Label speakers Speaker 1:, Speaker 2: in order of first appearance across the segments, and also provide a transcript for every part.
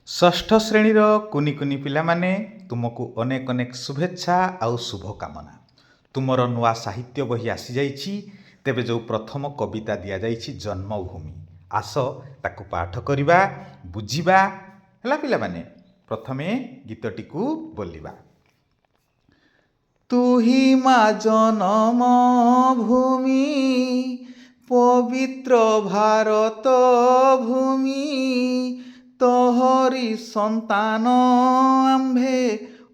Speaker 1: ଷଷ୍ଠ ଶ୍ରେଣୀର କୁନି କୁନି ପିଲାମାନେ ତୁମକୁ ଅନେକ ଅନେକ ଶୁଭେଚ୍ଛା ଆଉ ଶୁଭକାମନା। ତୁମର ନୂଆ ସାହିତ୍ୟ ବହି ଆସିଯାଇଛି। ତେବେ ଯେଉଁ ପ୍ରଥମ କବିତା ଦିଆଯାଇଛି ଜନ୍ମଭୂମି, ଆସ ତାକୁ ପାଠ କରିବା, ବୁଝିବା। ହେଲା ପିଲାମାନେ, ପ୍ରଥମେ ଗୀତଟିକୁ ବୋଲିବା। ତୁହି ମା ଜନମ ଭୂମି, ପବିତ୍ର ଭାରତ ଭୂମି, ତୋହରି ସନ୍ତାନ ଆମ୍ଭେ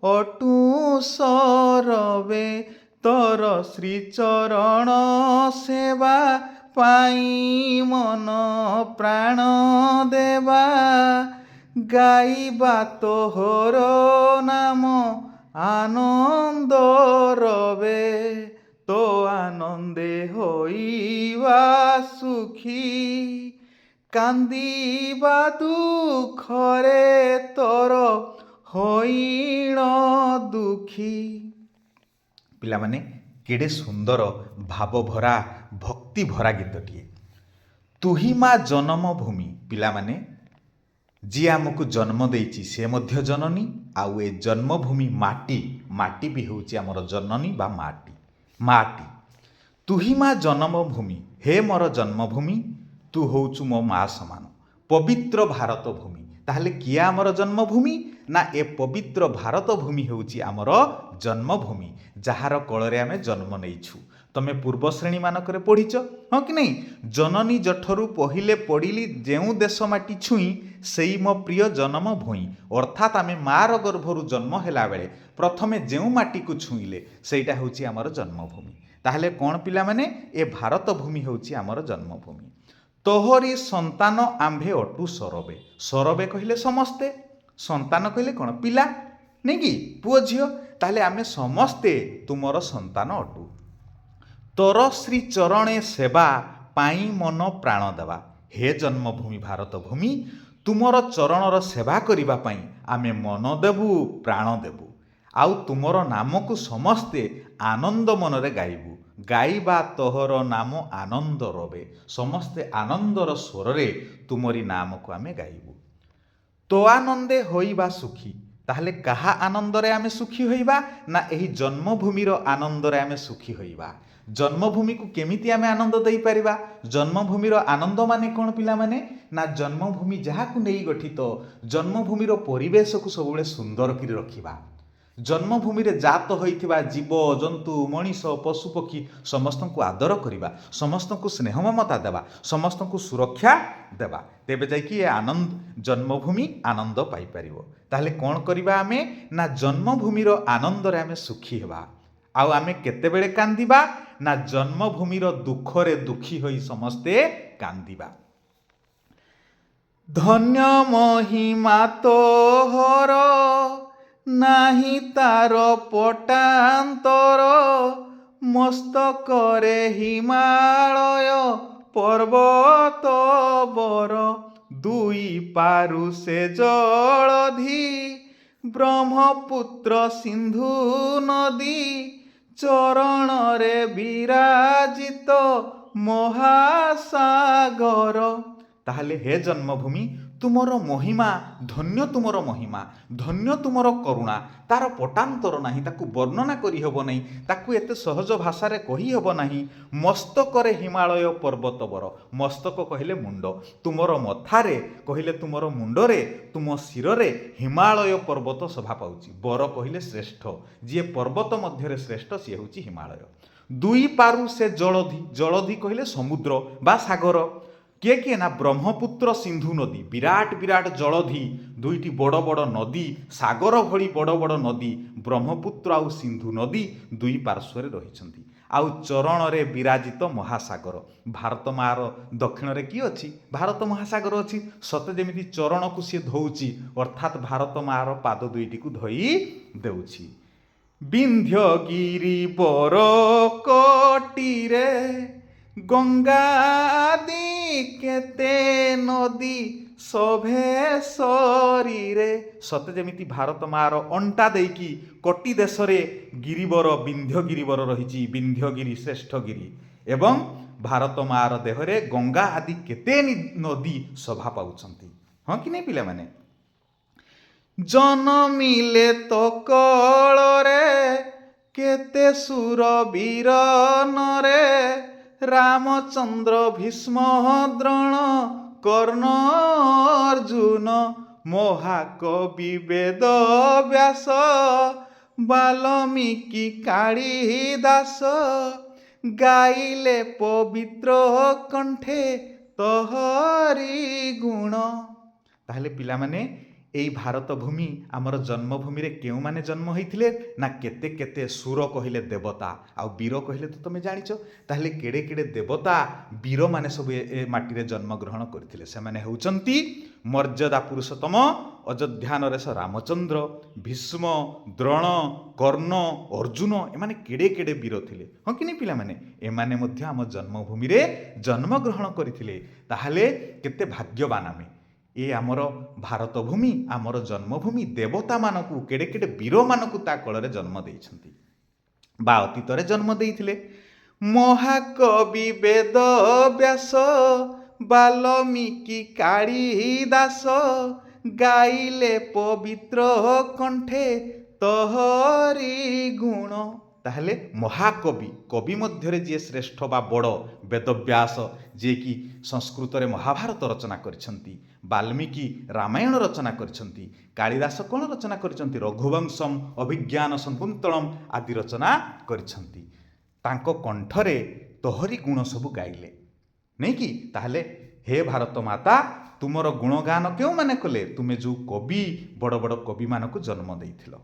Speaker 1: ଅଟୁ ସରବେ, ତୋର ଶ୍ରୀଚରଣ ସେବା ପାଇଁ ମନ ପ୍ରାଣ ଦେବା। ଗାଇବା ତୋହର ନାମ ଆନନ୍ଦ ରବେ, ତୋ ଆନନ୍ଦେ ହୋଇବା ସୁଖୀ। କାନ୍ଦିବା ଦୁଃଖରେ ତୋର ହୋଇଣ ଦୁଃଖୀ। ପିଲାମାନେ, କେଡ଼େ ସୁନ୍ଦର ଭାବଭରା ଭକ୍ତିଭରା ଗୀତଟିଏ। ତୁହି ମା ଜନମ ଭୂମି। ପିଲାମାନେ, ଯିଏ ଆମକୁ ଜନ୍ମ ଦେଇଛି ସେ ମଧ୍ୟ ଜନନୀ, ଆଉ ଏ ଜନ୍ମଭୂମି ମାଟି ବି ହେଉଛି ଆମର ଜନନୀ ବା ମାଟି। ତୁହି ମା ଜନ୍ମଭୂମି, ହେ ମୋର ଜନ୍ମଭୂମି, ତୁ ହେଉଛୁ ମୋ ମା ସମାନ। ପବିତ୍ର ଭାରତ ଭୂମି, ତାହେଲେ କିଏ ଆମର ଜନ୍ମଭୂମି? ନା ଏ ପବିତ୍ର ଭାରତ ଭୂମି ହେଉଛି ଆମର ଜନ୍ମଭୂମି, ଯାହାର କୋଳରେ ଆମେ ଜନ୍ମ ନେଇଛୁ। ତମେ ପୂର୍ବ ଶ୍ରେଣୀମାନଙ୍କରେ ପଢ଼ିଛ, ହଁ କି ନାହିଁ? ଜନନୀ ଜଠରୁ ପହିଲେ ପଡ଼ିଲି, ଯେଉଁ ଦେଶ ମାଟି ଛୁଇଁ, ସେଇ ମୋ ପ୍ରିୟ ଜନ୍ମ ଭୂଇଁ। ଅର୍ଥାତ୍ ଆମେ ମାର ଗର୍ଭରୁ ଜନ୍ମ ହେଲା ବେଳେ ପ୍ରଥମେ ଯେଉଁ ମାଟିକୁ ଛୁଇଁଲେ ସେଇଟା ହେଉଛି ଆମର ଜନ୍ମଭୂମି। ତାହେଲେ କ'ଣ ପିଲାମାନେ, ଏ ଭାରତ ଭୂମି ହେଉଛି ଆମର ଜନ୍ମଭୂମି। ତୋହରି ସନ୍ତାନ ଆମ୍ଭେ ଅଟୁ ସରବେ। ସରବେ କହିଲେ ସମସ୍ତେ, ସନ୍ତାନ କହିଲେ କ'ଣ? ପିଲା, ନାଇଁ କି? ପୁଅ ଝିଅ। ତାହେଲେ ଆମେ ସମସ୍ତେ ତୁମର ସନ୍ତାନ ଅଟୁ। ତୋର ଶ୍ରୀ ଚରଣେ ସେବା ପାଇଁ ମନ ପ୍ରାଣ ଦେବା। ହେ ଜନ୍ମଭୂମି ଭାରତ ଭୂମି, ତୁମର ଚରଣର ସେବା କରିବା ପାଇଁ ଆମେ ମନ ଦେବୁ, ପ୍ରାଣ ଦେବୁ। ଆଉ ତୁମର ନାମକୁ ସମସ୍ତେ ଆନନ୍ଦ ମନରେ ଗାଇବୁ। ଗାଇବା ତୋହର ନାମ ଆନନ୍ଦ ରବେ। ସମସ୍ତେ ଆନନ୍ଦର ସ୍ୱରରେ ତୁମରି ନାମକୁ ଆମେ ଗାଇବୁ। ତୋ ଆନନ୍ଦେ ହୋଇବା ସୁଖୀ। ତାହେଲେ କାହା ଆନନ୍ଦରେ ଆମେ ସୁଖୀ ହୋଇବା? ନା ଏହି ଜନ୍ମଭୂମିର ଆନନ୍ଦରେ ଆମେ ସୁଖୀ ହୋଇବା। ଜନ୍ମଭୂମିକୁ କେମିତି ଆମେ ଆନନ୍ଦ ଦେଇପାରିବା? ଜନ୍ମଭୂମିର ଆନନ୍ଦ ମାନେ କ'ଣ ପିଲାମାନେ? ନା ଜନ୍ମଭୂମି ଯାହାକୁ ନେଇ ଗଠିତ, ଜନ୍ମଭୂମିର ପରିବେଶକୁ ସବୁବେଳେ ସୁନ୍ଦର କରି ରଖିବା। ଜନ୍ମଭୂମିରେ ଜାତ ହୋଇଥିବା ଜୀବ ଜନ୍ତୁ ମଣିଷ ପଶୁପକ୍ଷୀ ସମସ୍ତଙ୍କୁ ଆଦର କରିବା, ସମସ୍ତଙ୍କୁ ସ୍ନେହ ମମତା ଦେବା, ସମସ୍ତଙ୍କୁ ସୁରକ୍ଷା ଦେବା। ତେବେ ଯାଇକି ଏ ଜନ୍ମଭୂମି ଆନନ୍ଦ ପାଇପାରିବ। ତାହେଲେ କ'ଣ କରିବା ଆମେ? ନା ଜନ୍ମଭୂମିର ଆନନ୍ଦରେ ଆମେ ସୁଖୀ ହେବା। ଆଉ ଆମେ କେତେବେଳେ କାନ୍ଦିବା? ନା ଜନ୍ମଭୂମିର ଦୁଃଖରେ ଦୁଃଖୀ ହୋଇ ସମସ୍ତେ କାନ୍ଦିବା। ଧନ୍ୟ ମହିମା ତୋହର, ନାହିଁ ତାର ପଟାନ୍ତର। ମସ୍ତକରେ ହିମାଳୟ ପର୍ବତ ବର, ଦୁଇ ପାରୁ ସେ ଜଳଧି ବ୍ରହ୍ମପୁତ୍ର ସିନ୍ଧୁ ନଦୀ। ଚରଣରେ ବିରାଜିତ ମହାସାଗର। ତାହେଲେ ହେ ଜନ୍ମଭୂମି, ତୁମର ମହିମା, ଧନ୍ୟ ତୁମର ମହିମା, ଧନ୍ୟ ତୁମର କରୁଣା। ତାର ପଟାନ୍ତର ନାହିଁ, ତାକୁ ବର୍ଣ୍ଣନା କରିହେବ ନାହିଁ, ତାକୁ ଏତେ ସହଜ ଭାଷାରେ କହିହେବ ନାହିଁ। ମସ୍ତକରେ ହିମାଳୟ ପର୍ବତ ବର। ମସ୍ତକ କହିଲେ ମୁଣ୍ଡ, ତୁମର ମଥାରେ କହିଲେ ତୁମର ମୁଣ୍ଡରେ, ତୁମ ଶିରରେ ହିମାଳୟ ପର୍ବତ ଶୋଭା ପାଉଛି। ବର କହିଲେ ଶ୍ରେଷ୍ଠ, ଯିଏ ପର୍ବତ ମଧ୍ୟରେ ଶ୍ରେଷ୍ଠ ସିଏ ହେଉଛି ହିମାଳୟ। ଦୁଇ ପାରୁ ସେ ଜଳଧି, ଜଳଧି କହିଲେ ସମୁଦ୍ର ବା ସାଗର। କିଏ? ନା ବ୍ରହ୍ମପୁତ୍ର ସିନ୍ଧୁ ନଦୀ। ବିରାଟ ବିରାଟ ଜଳଧି, ଦୁଇଟି ବଡ଼ ବଡ଼ ନଦୀ, ସାଗର ଭଳି ବଡ଼ ବଡ଼ ନଦୀ ବ୍ରହ୍ମପୁତ୍ର ଆଉ ସିନ୍ଧୁ ନଦୀ ଦୁଇ ପାର୍ଶ୍ୱରେ ରହିଛନ୍ତି। ଆଉ ଚରଣରେ ବିରାଜିତ ମହାସାଗର। ଭାରତ ମାଆର ଦକ୍ଷିଣରେ କିଏ ଅଛି? ଭାରତ ମହାସାଗର ଅଛି। ସତେ ଯେମିତି ଚରଣକୁ ସିଏ ଧୋଉଛି, ଅର୍ଥାତ୍ ଭାରତ ମାଆର ପାଦ ଦୁଇଟିକୁ ଧୋଇ ଦେଉଛି। ବିନ୍ଧ୍ୟଗିରି ବରକଟିରେ, ଗଙ୍ଗା ଆଦି କେତେ ନଦୀ ଶୋଭେ ଶରୀରେ। ସତେ ଯେମିତି ଭାରତ ମାଆର ଅଣ୍ଟା ଦେଇକି କୋଟି ଦେଶରେ ଗିରିବର, ବିନ୍ଧ୍ୟ ଗିରିବର ରହିଛି। ବିନ୍ଧ୍ୟଗିରି ଶ୍ରେଷ୍ଠଗିରି। ଏବଂ ଭାରତ ମାଆର ଦେହରେ ଗଙ୍ଗା ଆଦି କେତେ ନଦୀ ଶୋଭା ପାଉଛନ୍ତି। ହଁ କି ନାହିଁ ପିଲାମାନେ? ଜନମିଲେ ତ କଳରେ କେତେ ସୁର ବୀର ନରେ ରାମଚନ୍ଦ୍ର ଭୀଷ୍ମ ଦ୍ରୋଣ କର୍ଣ୍ଣ ଅର୍ଜୁନ ମହାକବି ବେଦ ବ୍ୟାସ ବାଲ୍ମୀକି କାଳିଦାସ ଗାଇଲେ ପବିତ୍ର କଣ୍ଠେ ତୋହରି ଗୁଣ। ତାହେଲେ ପିଲାମାନେ ଏଇ ଭାରତ ଭୂମି ଆମର ଜନ୍ମଭୂମିରେ କେଉଁମାନେ ଜନ୍ମ ହୋଇଥିଲେ ନା କେତେ କେତେ ସୁର କହିଲେ ଦେବତା ଆଉ ବୀର କହିଲେ ତ ତମେ ଜାଣିଛ। ତାହେଲେ କେଡ଼େ କେଡ଼େ ଦେବତା ବୀରମାନେ ସବୁ ଏ ମାଟିରେ ଜନ୍ମଗ୍ରହଣ କରିଥିଲେ। ସେମାନେ ହେଉଛନ୍ତି ମର୍ଯ୍ୟାଦା ପୁରୁଷୋତ୍ତମ ଅଯୋଧ୍ୟା ନରେଶ ରାମଚନ୍ଦ୍ର, ଭୀଷ୍ମ, ଦ୍ରୋଣ, କର୍ଣ୍ଣ, ଅର୍ଜୁନ। ଏମାନେ କେଡ଼େ କେଡ଼େ ବୀର ଥିଲେ, ହଁ କି ନାହିଁ ପିଲାମାନେ? ଏମାନେ ମଧ୍ୟ ଆମ ଜନ୍ମଭୂମିରେ ଜନ୍ମଗ୍ରହଣ କରିଥିଲେ। ତାହେଲେ କେତେ ଭାଗ୍ୟବାନ ଆମେ। ଏ ଆମର ଭାରତ ଭୂମି, ଆମର ଜନ୍ମଭୂମି ଦେବତାମାନଙ୍କୁ କେଡ଼େ କେଡ଼େ ବୀରମାନଙ୍କୁ ତା କୋଳରେ ଜନ୍ମ ଦେଇଛନ୍ତି ବା ଅତୀତରେ ଜନ୍ମ ଦେଇଥିଲେ। ମହାକବି ବେଦ ବ୍ୟାସ ବାଲ୍ମୀକି କାଳିଦାସ ଗାଇଲେ ପବିତ୍ର କଣ୍ଠେ ତୋହରି ଗୁଣ। ତାହେଲେ ମହାକବି, କବି ମଧ୍ୟରେ ଯିଏ ଶ୍ରେଷ୍ଠ ବା ବଡ଼ ବେଦବ୍ୟାସ, ଯିଏକି ସଂସ୍କୃତରେ ମହାଭାରତ ରଚନା କରିଛନ୍ତି, ବାଲ୍ମୀକି ରାମାୟଣ ରଚନା କରିଛନ୍ତି, କାଳିଦାସ କ'ଣ ରଚନା କରିଛନ୍ତି? ରଘୁବଂଶମ୍, ଅଭିଜ୍ଞାନ ଶକୁନ୍ତଳମ୍ ଆଦି ରଚନା କରିଛନ୍ତି। ତାଙ୍କ କଣ୍ଠରେ ତୋହରି ଗୁଣ ସବୁ ଗାଇଲେ, ନେଇକି। ତାହେଲେ ହେ ଭାରତ ମାତା, ତୁମର ଗୁଣଗାନ କେଉଁମାନେ କଲେ? ତୁମେ ଯେଉଁ କବି, ବଡ଼ ବଡ଼ କବିମାନଙ୍କୁ ଜନ୍ମ ଦେଇଥିଲ।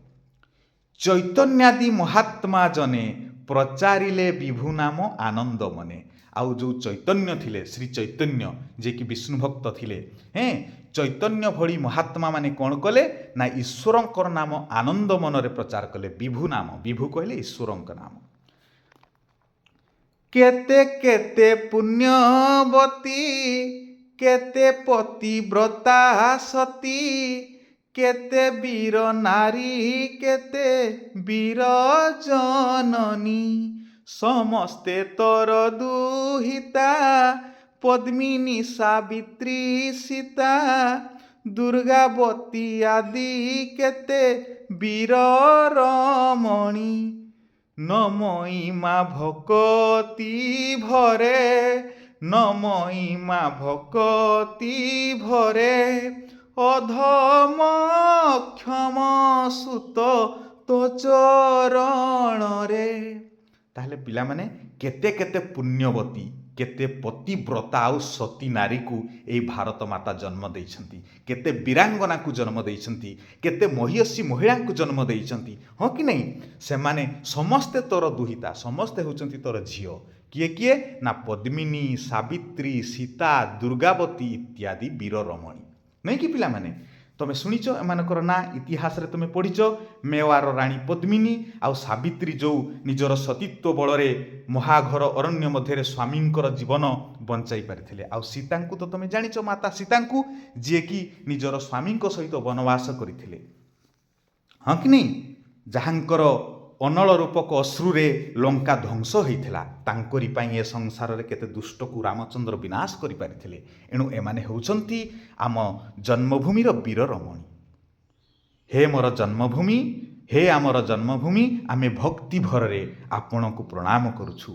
Speaker 1: ଚୈତନ୍ୟାଦି ମହାତ୍ମା ଜନେ ପ୍ରଚାରିଲେ ବିଭୁ ନାମ ଆନନ୍ଦ ମନେ। ଆଉ ଯେଉଁ ଚୈତନ୍ୟ ଥିଲେ, ଶ୍ରୀ ଚୈତନ୍ୟ ଯିଏକି ବିଷ୍ଣୁ ଭକ୍ତ ଥିଲେ, ଚୈତନ୍ୟ ଭଳି ମହାତ୍ମା ମାନେ କ'ଣ କଲେ ନା ଈଶ୍ୱରଙ୍କର ନାମ ଆନନ୍ଦ ମନରେ ପ୍ରଚାର କଲେ। ବିଭୁ ନାମ, ବିଭୁ କହିଲେ ଈଶ୍ୱରଙ୍କ ନାମ। କେତେ କେତେ ପୁଣ୍ୟବତୀ କେତେ ପତିବ୍ରତା ସତୀ କେତେ ବୀର ନାରୀ କେତେ ବୀର ଜନନୀ ସମସ୍ତେ ତୋର ଦୁହିତା ପଦ୍ମିନୀ ସାବିତ୍ରୀ ସୀତା ଦୁର୍ଗାବତୀ ଆଦି କେତେ ବୀର ରମଣୀ ନମଇ ମା ଭକତି ଭରେ ନମଇ ମା ଭକତି ଭରେ ଅଧମ କ୍ଷମ ସୁତ ତୋ ଚରଣରେ। ତାହେଲେ ପିଲାମାନେ କେତେ କେତେ ପୁଣ୍ୟବତୀ, କେତେ ପତିବ୍ରତା ଆଉ ସତୀ ନାରୀକୁ ଏଇ ଭାରତ ମାତା ଜନ୍ମ ଦେଇଛନ୍ତି, କେତେ ବୀରାଙ୍ଗନାକୁ ଜନ୍ମ ଦେଇଛନ୍ତି, କେତେ ମହିୟସୀ ମହିଳାଙ୍କୁ ଜନ୍ମ ଦେଇଛନ୍ତି, ହଁ କି ନାହିଁ? ସେମାନେ ସମସ୍ତେ ତୋର ଦୁହିତା, ସମସ୍ତେ ହେଉଛନ୍ତି ତୋର ଝିଅ। କିଏ କିଏ? ନା ପଦ୍ମିନୀ, ସାବିତ୍ରୀ, ସୀତା, ଦୁର୍ଗାବତୀ ଇତ୍ୟାଦି ବୀର ରମଣୀ, ନାଇଁ କି ପିଲାମାନେ? ତମେ ଶୁଣିଛ ଏମାନଙ୍କର ନାଁ, ଇତିହାସରେ ତମେ ପଢ଼ିଛ। ମେୱାର ରାଣୀ ପଦ୍ମିନୀ ଆଉ ସାବିତ୍ରୀ ଯେଉଁ ନିଜର ସତୀତ୍ୱ ବଳରେ ମହାଘର ଅରଣ୍ୟ ମଧ୍ୟରେ ସ୍ୱାମୀଙ୍କର ଜୀବନ ବଞ୍ଚାଇ ପାରିଥିଲେ। ଆଉ ସୀତାଙ୍କୁ ତ ତମେ ଜାଣିଛ, ମାତା ସୀତାଙ୍କୁ, ଯିଏକି ନିଜର ସ୍ୱାମୀଙ୍କ ସହିତ ବନବାସ କରିଥିଲେ, ହଁ କି ନାହିଁ? ଯାହାଙ୍କର ଅନଳ ରୂପକ ଅଶ୍ରୁରେ ଲଙ୍କା ଧ୍ୱଂସ ହୋଇଥିଲା, ତାଙ୍କରି ପାଇଁ ଏ ସଂସାରରେ କେତେ ଦୁଷ୍ଟକୁ ରାମଚନ୍ଦ୍ର ବିନାଶ କରିପାରିଥିଲେ। ଏଣୁ ଏମାନେ ହେଉଛନ୍ତି ଆମ ଜନ୍ମଭୂମିର ବୀର ରମଣୀ। ହେ ମୋର ଜନ୍ମଭୂମି, ହେ ଆମର ଜନ୍ମଭୂମି, ଆମେ ଭକ୍ତି ଭରରେ ଆପଣଙ୍କୁ ପ୍ରଣାମ କରୁଛୁ,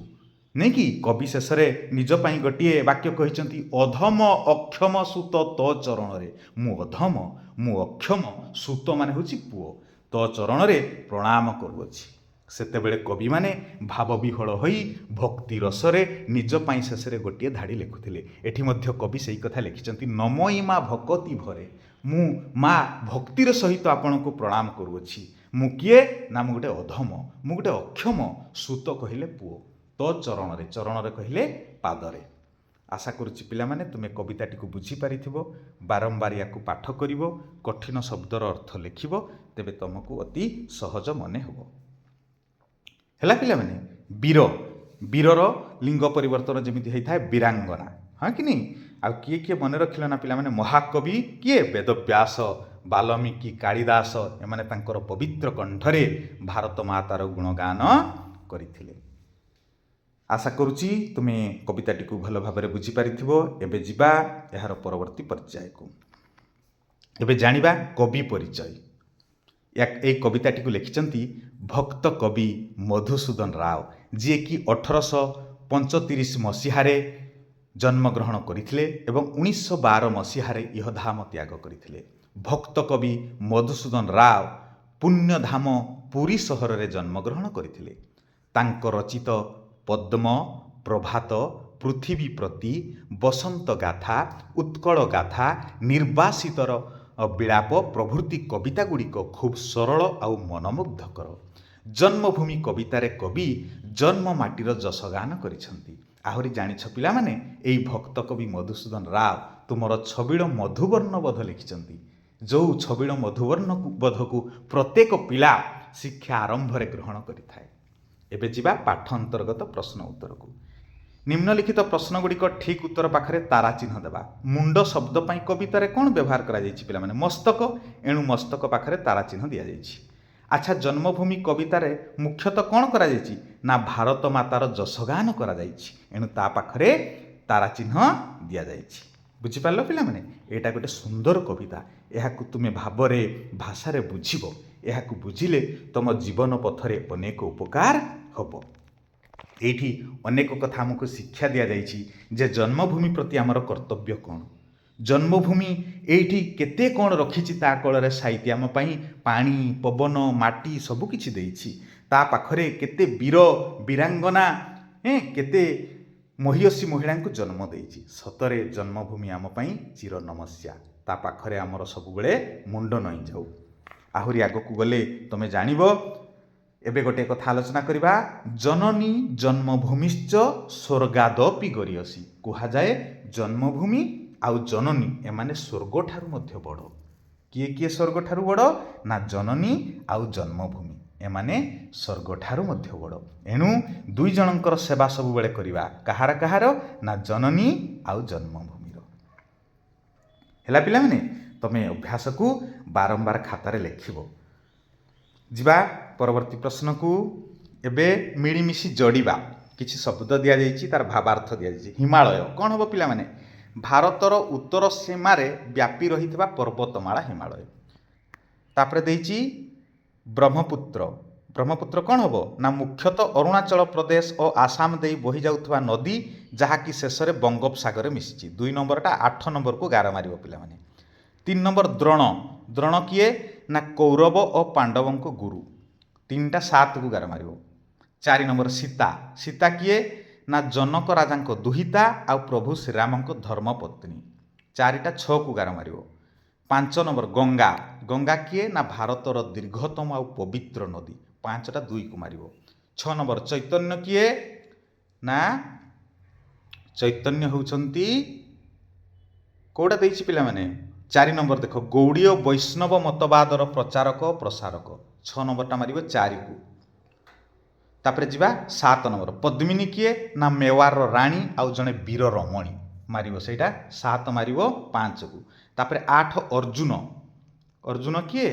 Speaker 1: ନାଇଁ କି? କବି ଶେଷରେ ନିଜ ପାଇଁ ଗୋଟିଏ ବାକ୍ୟ କହିଛନ୍ତି, ଅଧମ ଅକ୍ଷମ ସୁତ ତୋ ଚରଣରେ। ମୁଁ ଅଧମ, ମୁଁ ଅକ୍ଷମ, ସୁତ ମାନେ ହେଉଛି ପୁଅ, ତୋ ଚରଣରେ ପ୍ରଣାମ କରୁଅଛି। ସେତେବେଳେ କବିମାନେ ଭାବବିହ୍ୱଳ ହୋଇ ଭକ୍ତି ରସରେ ନିଜ ପାଇଁ ଶେଷରେ ଗୋଟିଏ ଧାଡ଼ି ଲେଖୁଥିଲେ। ଏଠି ମଧ୍ୟ କବି ସେଇ କଥା ଲେଖିଛନ୍ତି, ନମଇ ମା ଭକତି ଭରେ। ମୁଁ ମା ଭକ୍ତିର ସହିତ ଆପଣଙ୍କୁ ପ୍ରଣାମ କରୁଅଛି। ମୁଁ କିଏ? ନା ମୁଁ ଗୋଟେ ଅଧମ, ମୁଁ ଗୋଟେ ଅକ୍ଷମ, ସୁତ କହିଲେ ପୁଅ, ତୋ ଚରଣରେ, ଚରଣରେ କହିଲେ ପାଦରେ। ଆଶା କରୁଛି ପିଲାମାନେ ତୁମେ କବିତାଟିକୁ ବୁଝିପାରିଥିବ। ବାରମ୍ବାର ୟାକୁ ପାଠ କରିବ, କଠିନ ଶବ୍ଦର ଅର୍ଥ ଲେଖିବ, ତେବେ ତୁମକୁ ଅତି ସହଜ ମନେ ହେବ। ହେଲା ପିଲାମାନେ? ବୀର, ବୀରର ଲିଙ୍ଗ ପରିବର୍ତ୍ତନ ଯେମିତି ହେଇଥାଏ ବୀରାଙ୍ଗନା, ହଁ କି ନାହିଁ? ଆଉ କିଏ କିଏ ମନେ ରଖିଲ ନା ପିଲାମାନେ? ମହାକବି କିଏ? ବେଦବ୍ୟାସ, ବାଲ୍ମୀକି, କାଳିଦାସ, ଏମାନେ ତାଙ୍କର ପବିତ୍ର କଣ୍ଠରେ ଭାରତ ମାତାର ଗୁଣଗାନ କରିଥିଲେ। ଆଶା କରୁଛି ତୁମେ କବିତାଟିକୁ ଭଲ ଭାବରେ ବୁଝିପାରିଥିବ। ଏବେ ଯିବା ଏହାର ପରବର୍ତ୍ତୀ ପର୍ଯ୍ୟାୟକୁ। ଏବେ ଜାଣିବା କବି ପରିଚୟ। এই কবিতাটিକୁ ଲେଖିଛନ୍ତି ଭକ୍ତ କବି ମଧୁସୂଦନ ରାଓ, ଯିଏକି 1835 ମସିହାରେ ଜନ୍ମଗ୍ରହଣ କରିଥିଲେ ଏବଂ 1912 ମସିହାରେ ଇହଧାମ ତ୍ୟାଗ କରିଥିଲେ। ଭକ୍ତ କବି ମଧୁସୂଦନ ରାଓ ପୁଣ୍ୟଧାମ ପୁରୀ ସହରରେ ଜନ୍ମଗ୍ରହଣ କରିଥିଲେ। ତାଙ୍କ ରଚିତ ପଦ୍ମ, ପ୍ରଭାତ, ପୃଥିବୀ ପ୍ରତି, ବସନ୍ତ ଗାଥା, ଉତ୍କଳ ଗାଥା, ନିର୍ବାସିତର ବିଳାପ ପ୍ରଭୃତି କବିତା ଗୁଡ଼ିକ ଖୁବ୍ ସରଳ ଆଉ ମନମୁଗ୍ଧକର। ଜନ୍ମଭୂମି କବିତାରେ କବି ଜନ୍ମ ମାଟିର ଯଶଗାନ କରିଛନ୍ତି। ଆହୁରି ଜାଣିଛ ପିଲାମାନେ, ଏଇ ଭକ୍ତ କବି ମଧୁସୂଦନ ରାଓ ତୁମର ଛବିଳ ମଧୁବର୍ଣ୍ଣ ବୋଧ ଲେଖିଛନ୍ତି, ଯେଉଁ ଛବିଳ ମଧୁବର୍ଣ୍ଣ ବୋଧକୁ ପ୍ରତ୍ୟେକ ପିଲା ଶିକ୍ଷା ଆରମ୍ଭରେ ଗ୍ରହଣ କରିଥାଏ। ଏବେ ଯିବା ପାଠ ଅନ୍ତର୍ଗତ ପ୍ରଶ୍ନ ଉତ୍ତରକୁ। ନିମ୍ନଲିଖିତ ପ୍ରଶ୍ନ ଗୁଡ଼ିକ ଠିକ୍ ଉତ୍ତର ପାଖରେ ତାରା ଚିହ୍ନ ଦେବା। ମୁଣ୍ଡ ଶବ୍ଦ ପାଇଁ କବିତାରେ କ'ଣ ବ୍ୟବହାର କରାଯାଇଛି ପିଲାମାନେ? ମସ୍ତକ, ଏଣୁ ମସ୍ତକ ପାଖରେ ତାରା ଚିହ୍ନ ଦିଆଯାଇଛି। ଆଚ୍ଛା, ଜନ୍ମଭୂମି କବିତାରେ ମୁଖ୍ୟତଃ କ'ଣ କରାଯାଇଛି? ନା ଭାରତ ମାତାର ଯଶଗାନ କରାଯାଇଛି, ଏଣୁ ତା ପାଖରେ ତାରା ଚିହ୍ନ ଦିଆଯାଇଛି। ବୁଝିପାରିଲ ପିଲାମାନେ? ଏଇଟା ଗୋଟେ ସୁନ୍ଦର କବିତା। ଏହାକୁ ତୁମେ ଭାବରେ ଭାଷାରେ ବୁଝିବ। ଏହାକୁ ବୁଝିଲେ ତୁମ ଜୀବନ ପଥରେ ଅନେକ ଉପକାର ହେବ। ଏଇଠି ଅନେକ କଥା ଆମକୁ ଶିକ୍ଷା ଦିଆଯାଇଛି ଯେ ଜନ୍ମଭୂମି ପ୍ରତି ଆମର କର୍ତ୍ତବ୍ୟ କ'ଣ। ଜନ୍ମଭୂମି ଏଇଠି କେତେ କ'ଣ ରଖିଛି ତା କୋଳରେ ସାଇତି ଆମ ପାଇଁ ପାଣି, ପବନ, ମାଟି ସବୁକିଛି ଦେଇଛି। ତା ପାଖରେ କେତେ ବୀର ବୀରାଙ୍ଗନା, କେତେ ମହିୟସୀ ମହିଳାଙ୍କୁ ଜନ୍ମ ଦେଇଛି। ସତରେ ଜନ୍ମଭୂମି ଆମ ପାଇଁ ଚିର ନମସ୍ୟା। ତା ପାଖରେ ଆମର ସବୁବେଳେ ମୁଣ୍ଡ ନଇଁ ଯାଉ। ଆହୁରି ଆଗକୁ ଗଲେ ତୁମେ ଜାଣିବ। ଏବେ ଗୋଟିଏ କଥା ଆଲୋଚନା କରିବା। ଜନନୀ ଜନ୍ମଭୂମିଶ୍ଚ ସ୍ୱର୍ଗାଦପି ଗରିୟସୀ। କୁହାଯାଏ ଜନ୍ମଭୂମି ଆଉ ଜନନୀ ଏମାନେ ସ୍ୱର୍ଗଠାରୁ ମଧ୍ୟ ବଡ଼। କିଏ କିଏ ସ୍ୱର୍ଗଠାରୁ ବଡ଼? ନା ଜନନୀ ଆଉ ଜନ୍ମଭୂମି ଏମାନେ ସ୍ୱର୍ଗଠାରୁ ମଧ୍ୟ ବଡ଼। ଏଣୁ ଦୁଇ ଜଣଙ୍କର ସେବା ସବୁବେଳେ କରିବା। କାହାର କାହାର? ନା ଜନନୀ ଆଉ ଜନ୍ମଭୂମିର। ହେଲା ପିଲାମାନେ, ତମେ ଅଭ୍ୟାସକୁ ବାରମ୍ବାର ଖାତାରେ ଲେଖିବ। ଯିବା ପରବର୍ତ୍ତୀ ପ୍ରଶ୍ନକୁ। ଏବେ ମିଳିମିଶି ଯୋଡ଼ିବା। କିଛି ଶବ୍ଦ ଦିଆଯାଇଛି, ତାର ଭାବାର୍ଥ ଦିଆଯାଇଛି। ହିମାଳୟ କ'ଣ ହେବ ପିଲାମାନେ? ଭାରତର ଉତ୍ତର ସୀମାରେ ବ୍ୟାପି ରହିଥିବା ପର୍ବତମାଳା ହିମାଳୟ। ତାପରେ ଦେଇଛି ବ୍ରହ୍ମପୁତ୍ର। ବ୍ରହ୍ମପୁତ୍ର କ'ଣ ହେବ? ନା ମୁଖ୍ୟତଃ ଅରୁଣାଚଳ ପ୍ରଦେଶ ଓ ଆସାମ ଦେଇ ବହି ଯାଉଥିବା ନଦୀ, ଯାହାକି ଶେଷରେ ବଙ୍ଗୋପସାଗରରେ ମିଶିଛି। 2 ନମ୍ବରଟା 8 ନମ୍ବରକୁ ଗାର ମାରିବ ପିଲାମାନେ। 3 ନମ୍ବର ଦ୍ରୋଣ। ଦ୍ରୋଣ କିଏ? ନା କୌରବ ଓ ପାଣ୍ଡବଙ୍କ ଗୁରୁ। 3ଟା 7କୁ ଗାର ମାରିବ। 4 ନମ୍ବର ସୀତା। ସୀତା କିଏ? ନା ଜନକ ରାଜାଙ୍କ ଦୁହିତା ଆଉ ପ୍ରଭୁ ଶ୍ରୀରାମଙ୍କ ଧର୍ମପତ୍ନୀ। 4ଟା 6କୁ ଗାର ମାରିବ। 5 ନମ୍ବର ଗଙ୍ଗା। ଗଙ୍ଗା କିଏ? ନା ଭାରତର ଦୀର୍ଘତମ ଆଉ ପବିତ୍ର ନଦୀ। 5ଟା 2କୁ ମାରିବ। 6 ନମ୍ବର ଚୈତନ୍ୟ କିଏ? ନା ଚୈତନ୍ୟ ହେଉଛନ୍ତି କେଉଁଟା ଦେଇଛି ପିଲାମାନେ? 4 ନମ୍ବର ଦେଖ, ଗୌଡ଼ୀୟ ବୈଷ୍ଣବ ମତବାଦର ପ୍ରଚାରକ ପ୍ରସାରକ। 6 ନମ୍ବରଟା ମାରିବ 4କୁ। ତାପରେ ଯିବା 7 ନମ୍ବର। ପଦ୍ମିନୀ କିଏ? ନା ମେୱାରର ରାଣୀ ଆଉ ଜଣେ ବୀର ରମଣୀ। ମାରିବ ସେଇଟା 7 ମାରିବ 5କୁ। ତାପରେ 8 ଅର୍ଜୁନ। ଅର୍ଜୁନ କିଏ?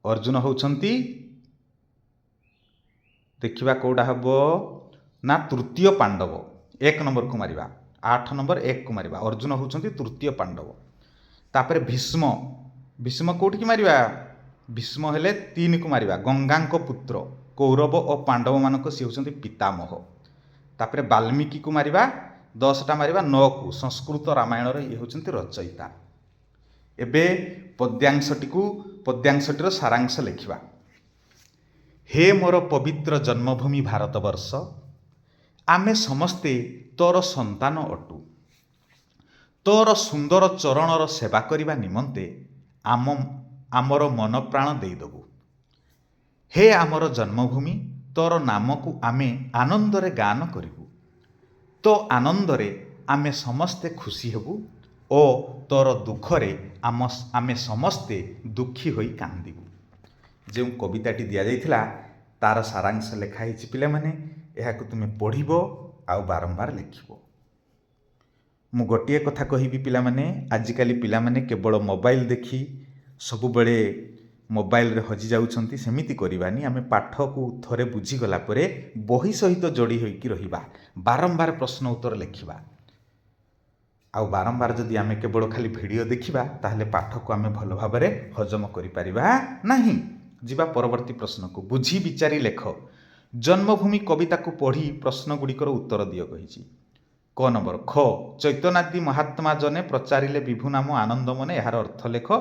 Speaker 1: ଅର୍ଜୁନ ହେଉଛନ୍ତି, ଦେଖିବା କେଉଁଟା ହେବ, ନା ତୃତୀୟ ପାଣ୍ଡବ। 1 ନମ୍ବରକୁ ମାରିବା। 8 ନମ୍ବର 1କୁ ମାରିବା। ଅର୍ଜୁନ ହେଉଛନ୍ତି ତୃତୀୟ ପାଣ୍ଡବ। ତାପରେ ଭୀଷ୍ମ। ଭୀଷ୍ମ କେଉଁଠିକି ମାରିବା? ଭୀଷ୍ମ ହେଲେ 3କୁ ମାରିବା। ଗଙ୍ଗାଙ୍କ ପୁତ୍ର, କୌରବ ଓ ପାଣ୍ଡବମାନଙ୍କ ସେ ହେଉଛନ୍ତି ପିତାମହ। ତାପରେ ବାଲ୍ମୀକିକୁ ମାରିବା। 10ଟା ମାରିବା 9କୁ। ସଂସ୍କୃତ ରାମାୟଣର ଇଏ ହେଉଛନ୍ତି ରଚୟିତା। ଏବେ ପଦ୍ୟାଂଶଟିର ସାରାଂଶ ଲେଖିବା। ହେ ମୋର ପବିତ୍ର ଜନ୍ମଭୂମି ଭାରତବର୍ଷ, ଆମେ ସମସ୍ତେ ତୋର ସନ୍ତାନ ଅଟୁ। ତୋର ସୁନ୍ଦର ଚରଣର ସେବା କରିବା ନିମନ୍ତେ ଆମର ମନ ପ୍ରାଣ ଦେଇଦେବୁ। ହେ ଆମର ଜନ୍ମଭୂମି, ତୋର ନାମକୁ ଆମେ ଆନନ୍ଦରେ ଗାନ କରିବୁ। ତୋ ଆନନ୍ଦରେ ଆମେ ସମସ୍ତେ ଖୁସି ହେବୁ ଓ ତୋର ଦୁଃଖରେ ଆମେ ସମସ୍ତେ ଦୁଃଖୀ ହୋଇ କାନ୍ଦିବୁ। ଯେଉଁ କବିତାଟି ଦିଆଯାଇଥିଲା ତାର ସାରାଂଶ ଲେଖା ହେଇଛି ପିଲାମାନେ। ଏହାକୁ ତୁମେ ପଢ଼ିବ ଆଉ ବାରମ୍ବାର ଲେଖିବ। ମୁଁ ଗୋଟିଏ କଥା କହିବି ପିଲାମାନେ, ଆଜିକାଲି ପିଲାମାନେ କେବଳ ମୋବାଇଲ ଦେଖି ସବୁବେଳେ ମୋବାଇଲରେ ହଜି ଯାଉଛନ୍ତି। ସେମିତି କରିବାନି। ଆମେ ପାଠକୁ ଥରେ ବୁଝିଗଲା ପରେ ବହି ସହିତ ଯୋଡ଼ି ହୋଇକି ରହିବା। ବାରମ୍ବାର ପ୍ରଶ୍ନ ଉତ୍ତର ଲେଖିବା। आउ बारंबार जदि आमे केवल खाली वीडियो देखिबा ताहले पाठ को आमे भल भाबरे हजम करि परिबा नाही। जिबा परवर्ती प्रश्न को बुझी विचारी लेख। जन्मभूमि कविता को पढ़ी प्रश्न गुड़िकर उत्तर दियो कहिछि। क नंबर ख चैतन्यादि महात्मा जने प्रचारिले विभु नाम आनंद मने यार अर्थ लेख।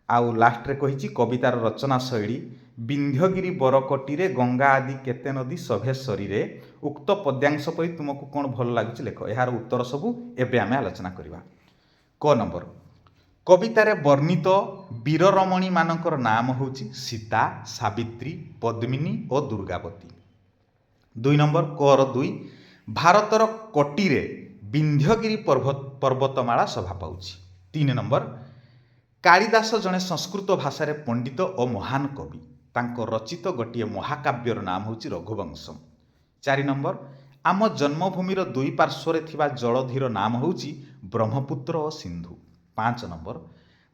Speaker 1: आउ लास्ट रे कहिछि कवितार रचना शैली विंध्यगिरी बरकटी रे गंगा आदि केते नदी सभे शरीरे उक्त पद्यांश परि तुमको कोन भल लागुछि लेख। यार उत्तर सबु एबे आमे आलोचना करिबा। क नंबर कवितारे वर्णित वीर रमणी मानकर नाम होछि सीता, सावित्री, पद्मिनी और दुर्गावती। 2 नंबर कर 2 भारतर कटीरे विंध्यगिरी पर्वतमाला शोभा पाउछि। 3 नंबर कालिदास जने संस्कृत भाषा पंडित और महान कवि। तांको रचित गोटे महाकाव्यर नाम होछि रघुवंशम। 4 नंबर आम जन्मभूमिर दुई पार्श्वर थिबा जलधिर नाम होछि ब्रह्मपुत्र और सिंधु। 5 नंबर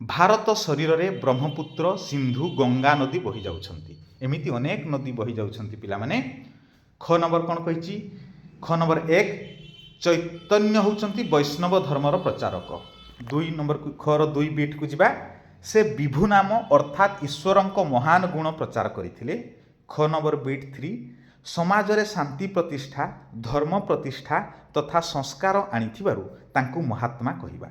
Speaker 1: भारत शरीर रे ब्रह्मपुत्र, सिंधु, गंगा नदी बही जाउछंती। एमिति अनेक नदी बही जाउछंती पिला माने। ख नंबर कोन कहिछि। ख नंबर 1 चैतन्य होउछंती वैष्णव धर्मर प्रचारक। 2 नंबर खर 2 बीट को जिबा से विभु नाम अर्थात ईश्वरंक महान गुण प्रचार करथिले। ख नंबर बीट 3 समाज रे शांति प्रतिष्ठा, धर्म प्रतिष्ठा तथा संस्कार आनिथिबारु तांकु महात्मा कहिबा।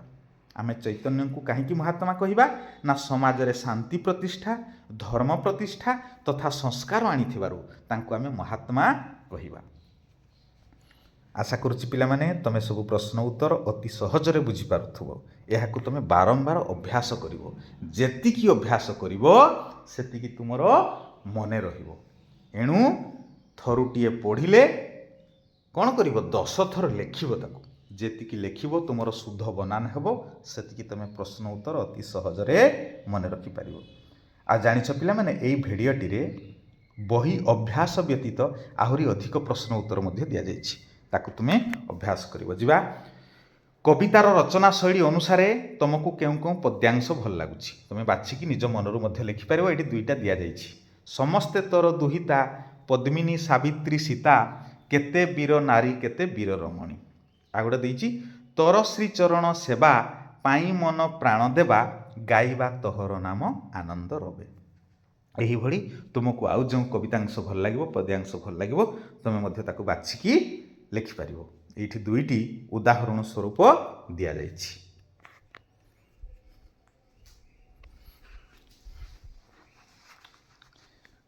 Speaker 1: आमे चैतन्य को कहीं महात्मा कहिबा ना समाज रे शांति प्रतिष्ठा, धर्म प्रतिष्ठा तथा संस्कार आनिथिबारु तांकु आमे महात्मा कहिबा। आशा करुछि पिला माने तमे सब प्रश्न उत्तर अति सहजरे बुझी पारुथबो। एहाकु तमे बारंबार अभ्यास करिवो। जेतिकी अभ्यास करिवो सेतिकी तुमर मने रहिवो। एणु थरुटिए पढ़िले कौन करिवो 10 थर लेखिवो। ताकू जेतिकी लेखिवो तुमर शुद्ध बनान हेबो सेतिकी तमे प्रश्न उत्तर अति सहजरे मने रखि पारिवो। आ जानिछ पिला माने एई भिडियोटी रे बही अभ्यास व्यतीत आहुरी अधिक प्रश्न उत्तर मध्ये दिया जायछि। ताकू तुमे अभ्यास करिवो। जिबा कवितार रचना शैली अनुसार तुमको केउ केउ पद्यांश भल लागुछि तुमे बाछिकी निज मनरु मध्ये लिखि पारिवो। एठी दुईटा दिया जायछि। समस्ते तोर दुहिता पद्मिनी, सावित्री, सीता, केते वीर नारी केते वीर रमणी। आगोटे देइछि तोर श्री चरण सेवा पाई मन प्राण देवा गाइबा तोहर नाम आनंद रवे। एही भली तुमको आउ जो कवितांश भल लागिवो, पद्यांश भल लागिवो तुमे मध्ये ताकू बाछिकी लिखि पारिवो। एठी दुईटी उदाहरण स्वरूप दिया जायछि।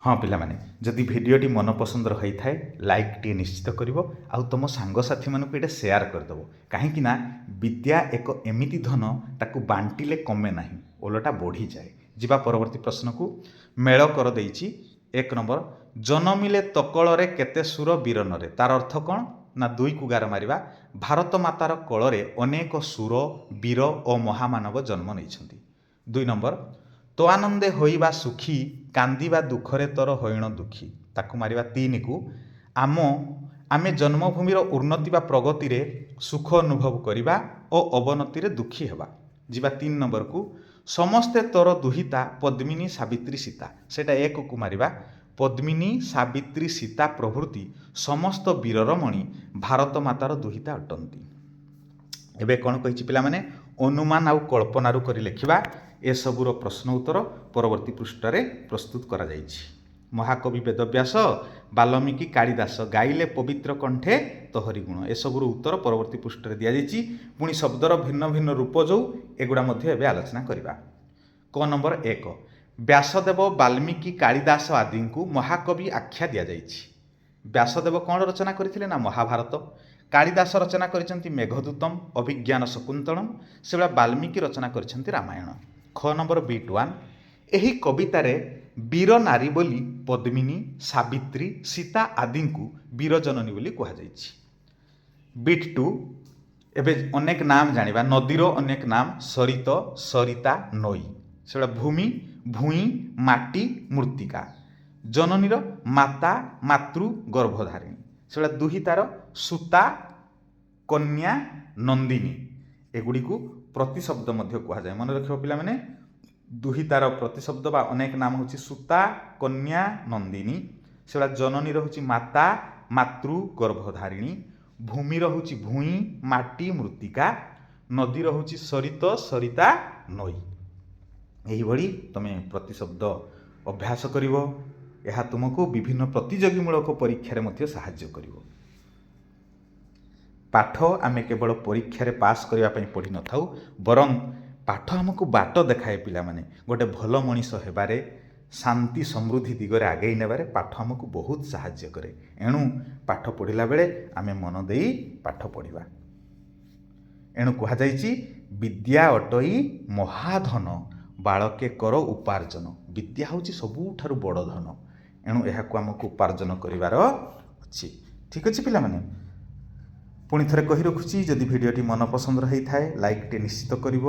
Speaker 1: हाँ पिला माने जदि भिडियोटी मन पसंद रही थाए लाइक टी निश्चित करिवो। आउ तुम सांगसाथी मानकु एटा शेयर करदेव। कहीं ना विद्या एक एमिति धन ताकू बांटिले कमे नाही ओलटा बढ़ी जाए। जिबा परवर्ती प्रश्न को मेल कर देइछि। 1 नंबर जनमिले तकलरे केते सुर वीरनरे। तार अर्थ कौन ना 2 को गार मारिबा। भारत मातार कलरे अनेक सुर, वीर और महामानव जन्म नैछंती। 2 नंबर तो आनंदे होइबा सुखी कांदिबा दुखरे तोर होइण दुखी। ताकू मारिबा 3 को आमे जन्मभूमिर उन्नति बा प्रगति रे सुख अनुभव करिबा और अवनति रे दुखी हेबा। जिबा 3 नंबर को समस्ते तोर दुहिता पद्मिनी, सावित्री, सीता। सेटा 1 को मारिबा पद्मिनी, सावित्री, सीता प्रभृति समस्त वीर रमणी भारत मातार दुहिता अटंती। एबे कौन कहिछि पिला माने अनुमान आउ कल्पनारू करी लेखिबा। ए सबुर प्रश्न उत्तर परवर्ती पृष्ठ रे प्रस्तुत करा जायछि। महाकवि वेदव्यास, वाल्मीकि, कालिदास गाइले पवित्र कंठे तोहरी गुण। ए सबुर उत्तर परवर्ती पृष्ठ रे दिया जायछि। पुणी शब्दर भिन्न भिन्न रूप जो एगुड़ा मध्ये एबे आलोचना करिबा। क नंबर 1 व्यासदेव, वाल्मीकि, कालिदास आदि को महाकवि आख्या दिया जायछि। व्यासदेव कौन रचना करथिले ना महाभारत। कालिदास रचना करिसेंती मेघदूतम, अभिज्ञान शकुंतलम। सेबा वाल्मीकि रचना करिसेंती रामायण। ख नंबर बीट 1 एही कवितारे वीर नारी बोली पद्मिनी, सावित्री, सीता आदि को वीर जननी बोली कहा जायछि। बीट 2 एबे अनेक नाम जानिबा। नदीर अनेक नाम सरित, सरिता, नई। सेबा भूमि, भूई, माटी, मृत्तिका। जननीर माता, मातृ, गर्भधारिणी। सेबा दुहितार सुता, कन्या, नंदिनी। एगुड़ी को प्रतिशब्द मध्य कहा जाए। मन रखिबो पिला माने दुहितार प्रतिशब्द बा अनेक नाम होछि सुता, कन्या, नंदिनी। सेबा जननी होछि माता, मातृ, गर्भधारिणी। भूमि होछि भूई, माटी, मृत्तिका। ନଦୀର ହେଉଛି ସରିତ, ସରିତା ନଈ। ଏହିଭଳି ତୁମେ ପ୍ରତିଶବ୍ଦ ଅଭ୍ୟାସ କରିବ। ଏହା ତୁମକୁ ବିଭିନ୍ନ ପ୍ରତିଯୋଗୀମୂଳକ ପରୀକ୍ଷାରେ ମଧ୍ୟ ସାହାଯ୍ୟ କରିବ। ପାଠ ଆମେ କେବଳ ପରୀକ୍ଷାରେ ପାସ୍ କରିବା ପାଇଁ ପଢ଼ିନଥାଉ, ବରଂ ପାଠ ଆମକୁ ବାଟ ଦେଖାଏ। ପିଲାମାନେ, ଗୋଟେ ଭଲ ମଣିଷ ହେବାରେ, ଶାନ୍ତି ସମୃଦ୍ଧି ଦିଗରେ ଆଗେଇ ନେବାରେ ପାଠ ଆମକୁ ବହୁତ ସାହାଯ୍ୟ କରେ। ଏଣୁ ପାଠ ପଢ଼ିଲା ବେଳେ ଆମେ ମନ ଦେଇ ପାଠ ପଢ଼ିବା। ଏଣୁ କୁହାଯାଇଛି ବିଦ୍ୟା ଅଟଇ ମହାଧନ, ବାଳକେ କର ଉପାର୍ଜନ। ବିଦ୍ୟା ହେଉଛି ସବୁଠାରୁ ବଡ଼ ଧନ। ଏଣୁ ଏହାକୁ ଆମକୁ ଉପାର୍ଜନ କରିବାର ଅଛି। ଠିକ୍ ଅଛି ପିଲାମାନେ, ପୁଣି ଥରେ କହି ରଖୁଛି, ଯଦି ଭିଡ଼ିଓଟି ମନ ପସନ୍ଦର ହେଇଥାଏ ଲାଇକ୍ଟେ ନିଶ୍ଚିତ କରିବ,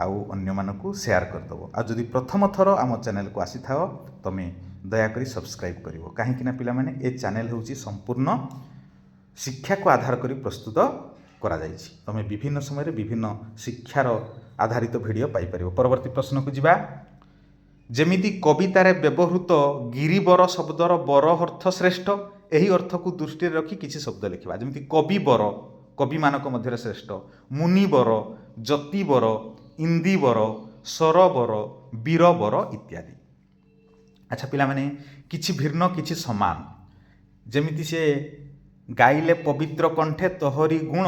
Speaker 1: ଆଉ ଅନ୍ୟମାନଙ୍କୁ ସେୟାର କରିଦେବ। ଆଉ ଯଦି ପ୍ରଥମ ଥର ଆମ ଚ୍ୟାନେଲକୁ ଆସିଥାଅ ତୁମେ ଦୟାକରି ସବସ୍କ୍ରାଇବ୍ କରିବ। କାହିଁକିନା ପିଲାମାନେ, ଏ ଚ୍ୟାନେଲ ହେଉଛି ସମ୍ପୂର୍ଣ୍ଣ ଶିକ୍ଷାକୁ ଆଧାର କରି ପ୍ରସ୍ତୁତ କରାଯାଇଛି। ତୁମେ ବିଭିନ୍ନ ସମୟରେ ବିଭିନ୍ନ ଶିକ୍ଷାର ଆଧାରିତ ଭିଡ଼ିଓ ପାଇପାରିବ। ପରବର୍ତ୍ତୀ ପ୍ରଶ୍ନକୁ ଯିବା। ଯେମିତି କବିତାରେ ବ୍ୟବହୃତ ଗିରିବର ଶବ୍ଦର ବର ଅର୍ଥ ଶ୍ରେଷ୍ଠ, ଏହି ଅର୍ଥକୁ ଦୃଷ୍ଟିରେ ରଖି କିଛି ଶବ୍ଦ ଲେଖିବା। ଯେମିତି କବିବର, କବିମାନଙ୍କ ମଧ୍ୟରେ ଶ୍ରେଷ୍ଠ, ମୁନିବର, ଯତିବର, ଇନ୍ଦିବର, ସରୋବର, ବୀରବର ଇତ୍ୟାଦି। ଆଚ୍ଛା ପିଲାମାନେ, କିଛି ଭିନ୍ନ କିଛି ସମାନ। ଯେମିତି ସେ ଗାଇଲେ ପବିତ୍ର କଣ୍ଠେ ତୋହରି ଗୁଣ,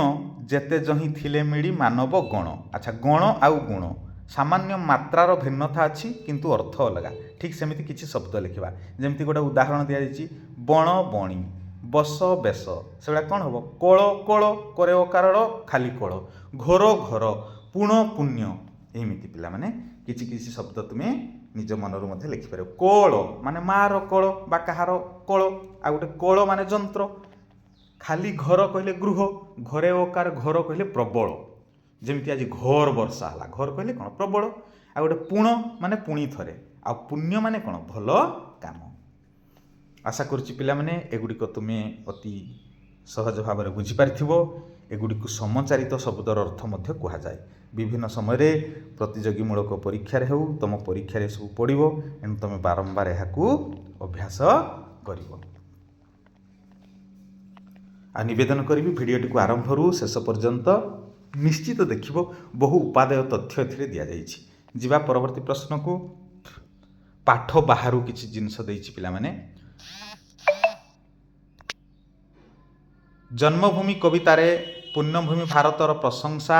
Speaker 1: ଯେତେ ଯହିଁ ଥିଲେ ମିଳି ମାନବ ଗଣ। ଆଚ୍ଛା, ଗଣ ଆଉ ଗୁଣ ସାମାନ୍ୟ ମାତ୍ରାର ଭିନ୍ନତା ଅଛି, କିନ୍ତୁ ଅର୍ଥ ଅଲଗା। ଠିକ୍ ସେମିତି କିଛି ଶବ୍ଦ ଲେଖିବା। ଯେମିତି ଗୋଟେ ଉଦାହରଣ ଦିଆଯାଇଛି, ବଣ ବଣି, ବସ ବେଶ। ସେଗୁଡ଼ା କ'ଣ ହେବ? କୋଳ କୋଳ, କରେ ଅକାରଳ ଖାଲି କୋଳ, ଘୋର ଘୋର, ପୁଣ ପୁଣ୍ୟ। ଏମିତି ପିଲାମାନେ କିଛି କିଛି ଶବ୍ଦ ତୁମେ ନିଜ ମନରୁ ମଧ୍ୟ ଲେଖିପାରିବ। କୋଳ ମାନେ ମାର କୋଳ ବା କାହାର କୋଳ, ଆଉ ଗୋଟେ କୋଳ ମାନେ ଯନ୍ତ୍ର। ଖାଲି ଘର କହିଲେ ଗୃହ, ଘରେ ଓକାର ଘର କହିଲେ ପ୍ରବଳ। ଯେମିତି ଆଜି ଘୋର ବର୍ଷା ହେଲା, ଘୋର କହିଲେ କ'ଣ? ପ୍ରବଳ। ଆଉ ଗୋଟେ ପୁଣ ମାନେ ପୁଣି ଥରେ, ଆଉ ପୁଣ୍ୟ ମାନେ କ'ଣ? ଭଲ କାମ। ଆଶା କରୁଛି ପିଲାମାନେ ଏଗୁଡ଼ିକ ତୁମେ ଅତି ସହଜ ଭାବରେ ବୁଝିପାରିଥିବ। ଏଗୁଡ଼ିକୁ ସମଚାରିତ ଶବ୍ଦର ଅର୍ଥ ମଧ୍ୟ କୁହାଯାଏ। ବିଭିନ୍ନ ସମୟରେ ପ୍ରତିଯୋଗୀମୂଳକ ପରୀକ୍ଷାରେ ହେଉ, ତୁମ ପରୀକ୍ଷାରେ ସବୁ ପଡ଼ିବ। ଏଣୁ ତୁମେ ବାରମ୍ବାର ଏହାକୁ ଅଭ୍ୟାସ କରିବ। ଆଉ ନିବେଦନ କରିବି, ଭିଡ଼ିଓଟିକୁ ଆରମ୍ଭରୁ ଶେଷ ପର୍ଯ୍ୟନ୍ତ ନିଶ୍ଚିତ ଦେଖିବ। ବହୁ ଉପାଦେୟ ତଥ୍ୟ ଏଥିରେ ଦିଆଯାଇଛି। ଯିବା ପରବର୍ତ୍ତୀ ପ୍ରଶ୍ନକୁ। ପାଠ ବାହାରୁ କିଛି ଜିନିଷ ଦେଇଛି ପିଲାମାନେ। ଜନ୍ମଭୂମି କବିତାରେ ପୁଣ୍ୟଭୂମି ଭାରତର ପ୍ରଶଂସା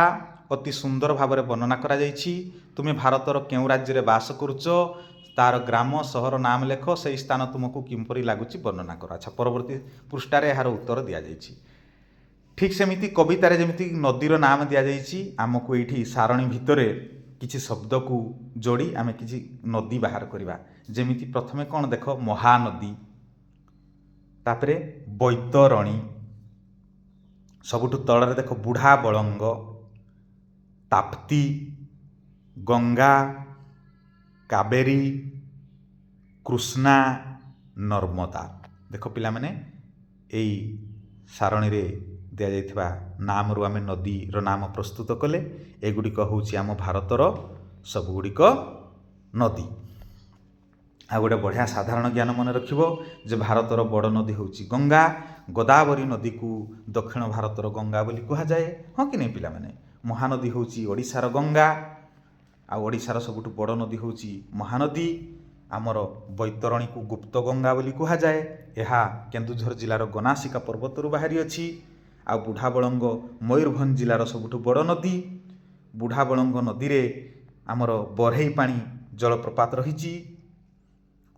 Speaker 1: ଅତି ସୁନ୍ଦର ଭାବରେ ବର୍ଣ୍ଣନା କରାଯାଇଛି। ତୁମେ ଭାରତର କେଉଁ ରାଜ୍ୟରେ ବାସ କରୁଛ, ତାର ଗ୍ରାମ ସହର ନାମ ଲେଖ, ସେହି ସ୍ଥାନ ତୁମକୁ କିପରି ଲାଗୁଛି ବର୍ଣ୍ଣନା କର। ଆଚ୍ଛା, ପରବର୍ତ୍ତୀ ପୃଷ୍ଠାରେ ଏହାର ଉତ୍ତର ଦିଆଯାଇଛି। ଠିକ୍ ସେମିତି କବିତାରେ ଯେମିତି ନଦୀର ନାମ ଦିଆଯାଇଛି, ଆମକୁ ଏଇଠି ସାରଣୀ ଭିତରେ କିଛି ଶବ୍ଦକୁ ଯୋଡ଼ି ଆମେ କିଛି ନଦୀ ବାହାର କରିବା। ଯେମିତି ପ୍ରଥମେ କ'ଣ ଦେଖ, ମହାନଦୀ, ତାପରେ ବୈତରଣୀ, ସବୁଠୁ ତଳରେ ଦେଖ ବୁଢ଼ା ବଳଙ୍ଗ, ତାପ୍ତି, ଗଙ୍ଗା, କାବେରୀ, କୃଷ୍ଣା, ନର୍ମଦା। ଦେଖ ପିଲାମାନେ, ଏଇ ସାରଣୀରେ ଦିଆଯାଇଥିବା ନାମରୁ ଆମେ ନଦୀର ନାମ ପ୍ରସ୍ତୁତ କଲେ। ଏଗୁଡ଼ିକ ହେଉଛି ଆମ ଭାରତର ସବୁଗୁଡ଼ିକ ନଦୀ। ଆଉ ଗୋଟେ ବଢ଼ିଆ ସାଧାରଣ ଜ୍ଞାନ ମନେ ରଖିବ ଯେ ଭାରତର ବଡ଼ ନଦୀ ହେଉଛି ଗଙ୍ଗା। ଗୋଦାବରୀ ନଦୀକୁ ଦକ୍ଷିଣ ଭାରତର ଗଙ୍ଗା ବୋଲି କୁହାଯାଏ। ହଁ କି ନାହିଁ ପିଲାମାନେ? ମହାନଦୀ ହେଉଛି ଓଡ଼ିଶାର ଗଙ୍ଗା, ଆଉ ଓଡ଼ିଶାର ସବୁଠୁ ବଡ଼ ନଦୀ ହେଉଛି ମହାନଦୀ। ଆମର ବୈତରଣୀକୁ ଗୁପ୍ତ ଗଙ୍ଗା ବୋଲି କୁହାଯାଏ। ଏହା କେନ୍ଦୁଝର ଜିଲ୍ଲାର ଗନାସିକା ପର୍ବତରୁ ବାହାରିଅଛି। ଆଉ ବୁଢ଼ାବଳଙ୍ଗ ମୟୂରଭଞ୍ଜ ଜିଲ୍ଲାର ସବୁଠୁ ବଡ଼ ନଦୀ। ବୁଢ଼ାବଳଙ୍ଗ ନଦୀରେ ଆମର ବରେହି ପାଣି ଜଳପ୍ରପାତ ରହିଛି।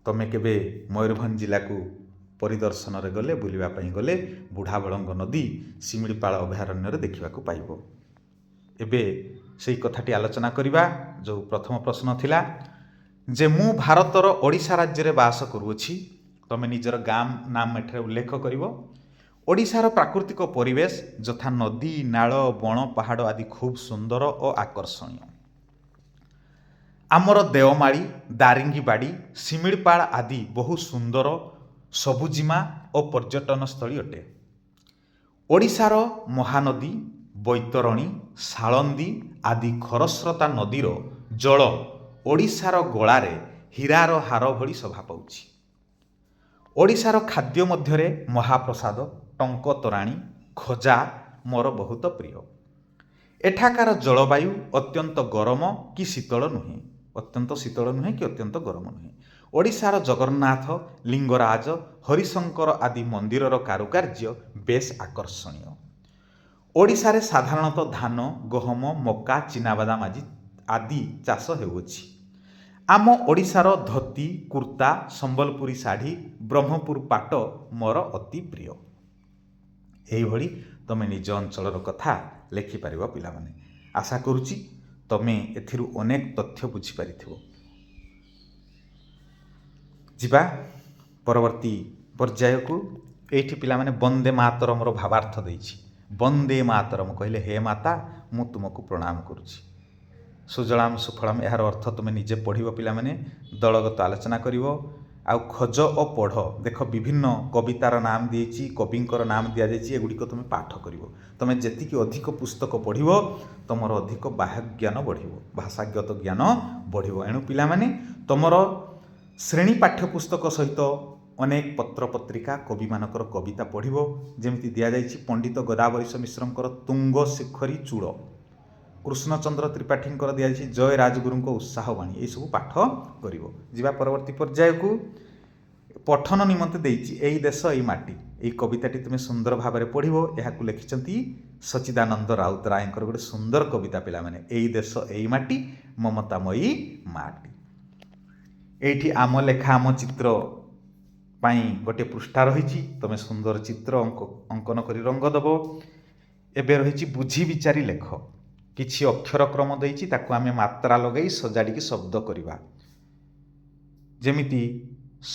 Speaker 1: ତୁମେ କେବେ ମୟୂରଭଞ୍ଜ ଜିଲ୍ଲାକୁ ପରିଦର୍ଶନରେ ଗଲେ, ବୁଲିବା ପାଇଁ ଗଲେ, ବୁଢ଼ାବଳଙ୍ଗ ନଦୀ ଶିମିଳିପାଳ ଅଭୟାରଣ୍ୟରେ ଦେଖିବାକୁ ପାଇବ। ଏବେ ସେଇ କଥାଟି ଆଲୋଚନା କରିବା ଯେଉଁ ପ୍ରଥମ ପ୍ରଶ୍ନ ଥିଲା ଯେ ମୁଁ ଭାରତର ଓଡ଼ିଶା ରାଜ୍ୟରେ ବାସ କରୁଅଛି। ତୁମେ ନିଜର ଗାଁ ନାମ ଏଠାରେ ଉଲ୍ଲେଖ କରିବ। ଓଡ଼ିଶାର ପ୍ରାକୃତିକ ପରିବେଶ ଯଥା ନଦୀ, ନାଳ, ବଣ, ପାହାଡ଼ ଆଦି ଖୁବ୍ ସୁନ୍ଦର ଓ ଆକର୍ଷଣୀୟ। ଆମର ଦେଓମାଳି, ଦାରିଙ୍ଗିବାଡ଼ି, ଶିମିଳିପାଳ ଆଦି ବହୁ ସୁନ୍ଦର, ସବୁଜିମା ଓ ପର୍ଯ୍ୟଟନସ୍ଥଳୀ ଅଟେ। ଓଡ଼ିଶାର ମହାନଦୀ, ବୈତରଣୀ, ସାଳନ୍ଦୀ ଆଦି ଖରସ୍ରୋତା ନଦୀର ଜଳ ଓଡ଼ିଶାର ଗଳାରେ ହୀରାର ହାର ଭଳି ଶୋଭା ପାଉଛି। ଓଡ଼ିଶାର ଖାଦ୍ୟ ମଧ୍ୟରେ ମହାପ୍ରସାଦ, ଟଙ୍କ ତୋରାଣୀ, ଖଜା ମୋର ବହୁତ ପ୍ରିୟ। ଏଠାକାର ଜଳବାୟୁ ଅତ୍ୟନ୍ତ ଗରମ କି ଶୀତଳ ନୁହେଁ। ଅତ୍ୟନ୍ତ ଶୀତଳ ନୁହେଁ କି ଅତ୍ୟନ୍ତ ଗରମ ନୁହେଁ। ଓଡ଼ିଶାର ଜଗନ୍ନାଥ, ଲିଙ୍ଗରାଜ, ହରିଶଙ୍କର ଆଦି ମନ୍ଦିରର କାରୁକାର୍ଯ୍ୟ ବେଶ୍ ଆକର୍ଷଣୀୟ। ଓଡ଼ିଶାରେ ସାଧାରଣତଃ ଧାନ, ଗହମ, ମକା, ଚିନାବାଦାମ ଆଦି ଚାଷ ହେଉଅଛି। ଆମ ଓଡ଼ିଶାର ଧୋତି, କୁର୍ତ୍ତା, ସମ୍ବଲପୁରୀ ଶାଢ଼ୀ, ବ୍ରହ୍ମପୁର ପାଟ ମୋର ଅତି ପ୍ରିୟ। ଏହିଭଳି ତୁମେ ନିଜ ଅଞ୍ଚଳର କଥା ଲେଖିପାରିବ ପିଲାମାନେ। ଆଶା କରୁଛି ତୁମେ ଏଥିରୁ ଅନେକ ତଥ୍ୟ ବୁଝିପାରିଥିବ। ଯିବା ପରବର୍ତ୍ତୀ ପର୍ଯ୍ୟାୟକୁ। ଏଇଠି ପିଲାମାନେ ବନ୍ଦେ ମାତରମର ଭାବାର୍ଥ ଦେଇଛି। ବନ୍ଦେ ମାତରମ କହିଲେ ହେ ମାତା ମୁଁ ତୁମକୁ ପ୍ରଣାମ କରୁଛି। ସୁଜଳାମ ସୁଫଳାମ ଏହାର ଅର୍ଥ ତୁମେ ନିଜେ ପଢ଼ିବ ପିଲାମାନେ, ଦଳଗତ ଆଲୋଚନା କରିବ। ଆଉ ଖୋଜ ଓ ପଢ଼। ଦେଖ ବିଭିନ୍ନ କବିତାର ନାମ ଦିଆଯାଇଛି, କବିଙ୍କର ନାମ ଦିଆଯାଇଛି, ଏଗୁଡ଼ିକ ତୁମେ ପାଠ କରିବ। ତୁମେ ଯେତିକି ଅଧିକ ପୁସ୍ତକ ପଢ଼ିବ ତୁମର ଅଧିକ ବାହ୍ୟଜ୍ଞାନ ବଢ଼ିବ, ଭାଷାଗତ ଜ୍ଞାନ ବଢ଼ିବ। ଏଣୁ ପିଲାମାନେ ତୁମର ଶ୍ରେଣୀ ପାଠ୍ୟପୁସ୍ତକ ସହିତ ଅନେକ ପତ୍ରପତ୍ରିକା କବିମାନଙ୍କର କବିତା ପଢ଼ିବ। ଯେମିତି ଦିଆଯାଇଛି ପଣ୍ଡିତ ଗୋଦାବରୀଶ ମିଶ୍ରଙ୍କର ତୁଙ୍ଗ ଶିଖରୀ ଚୂଳ, କୃଷ୍ଣଚନ୍ଦ୍ର ତ୍ରିପାଠୀଙ୍କର ଦିଆଯାଇଛି ଜୟ ରାଜଗୁରୁଙ୍କ ଉତ୍ସାହବାଣୀ, ଏହିସବୁ ପାଠ କରିବ। ଯିବା ପରବର୍ତ୍ତୀ ପର୍ଯ୍ୟାୟକୁ। ପଠନ ନିମନ୍ତେ ଦେଇଛି ଏଇ ଦେଶ ଏଇ ମାଟି। ଏହି କବିତାଟି ତୁମେ ସୁନ୍ଦର ଭାବରେ ପଢ଼ିବ। ଏହାକୁ ଲେଖିଛନ୍ତି ସଚ୍ଚିଦାନନ୍ଦ ରାଉତରାୟଙ୍କର ଗୋଟେ ସୁନ୍ଦର କବିତା ପିଲାମାନେ। ଏଇ ଦେଶ ଏଇ ମାଟି, ମମତାମୟୀ ମାଟି। ଏଇଠି ଆମ ଲେଖା ଆମ ଚିତ୍ର ପାଇଁ ଗୋଟିଏ ପୃଷ୍ଠା ରହିଛି। ତୁମେ ସୁନ୍ଦର ଚିତ୍ର ଅଙ୍କନ କରି ରଙ୍ଗ ଦେବ। ଏବେ ରହିଛି ବୁଝି ବିଚାରି ଲେଖ। କିଛି ଅକ୍ଷର କ୍ରମ ଦେଇଛି, ତାକୁ ଆମେ ମାତ୍ରା ଲଗାଇ ସଜାଡ଼ିକି ଶବ୍ଦ କରିବା। ଯେମିତି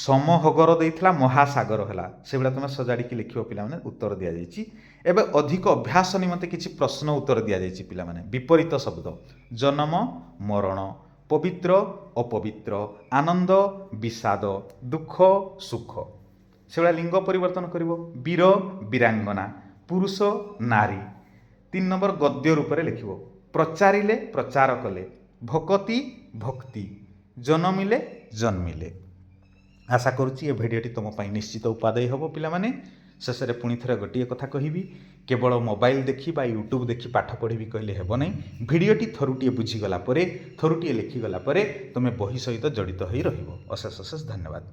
Speaker 1: ସମହଗର ଦେଇଥିଲା ମହାସାଗର ହେଲା, ସେଭଳିଆ ତୁମେ ସଜାଡ଼ିକି ଲେଖିବ ପିଲାମାନେ। ଉତ୍ତର ଦିଆଯାଇଛି। ଏବେ ଅଧିକ ଅଭ୍ୟାସ ନିମନ୍ତେ କିଛି ପ୍ରଶ୍ନ ଉତ୍ତର ଦିଆଯାଇଛି ପିଲାମାନେ। ବିପରୀତ ଶବ୍ଦ, ଜନମ ମରଣ, ପବିତ୍ର ଅପବିତ୍ର, ଆନନ୍ଦ ବିଷାଦ, ଦୁଃଖ ସୁଖ, ସେଭଳିଆ ଲିଙ୍ଗ ପରିବର୍ତ୍ତନ କରିବ। ବୀର ବୀରାଙ୍ଗନା, ପୁରୁଷ ନାରୀ। 3 ନମ୍ବର ଗଦ୍ୟ ରୂପରେ ଲେଖିବ। ପ୍ରଚାରିଲେ ପ୍ରଚାର କଲେ, ଭକତି ଭକ୍ତି, ଜନମିଲେ ଜନ୍ମିଲେ। ଆଶା କରୁଛି ଏ ଭିଡ଼ିଓଟି ତୁମ ପାଇଁ ନିଶ୍ଚିତ ଉପାଦେୟ ହେବ ପିଲାମାନେ। ଶେଷରେ ପୁଣି ଥରେ ଗୋଟିଏ କଥା କହିବି, କେବଳ ମୋବାଇଲ ଦେଖି ବା ୟୁଟ୍ୟୁବ୍ ଦେଖି ପାଠ ପଢ଼ିବି କହିଲେ ହେବ ନାହିଁ। ଭିଡ଼ିଓଟି ଥରୁଟିଏ ବୁଝିଗଲା ପରେ, ଥରୁଟିଏ ଲେଖିଗଲା ପରେ ତୁମେ ବହି ସହିତ ଜଡ଼ିତ ହୋଇ ରହିବ। ଅଶେଷ ଅଶେଷ ଧନ୍ୟବାଦ।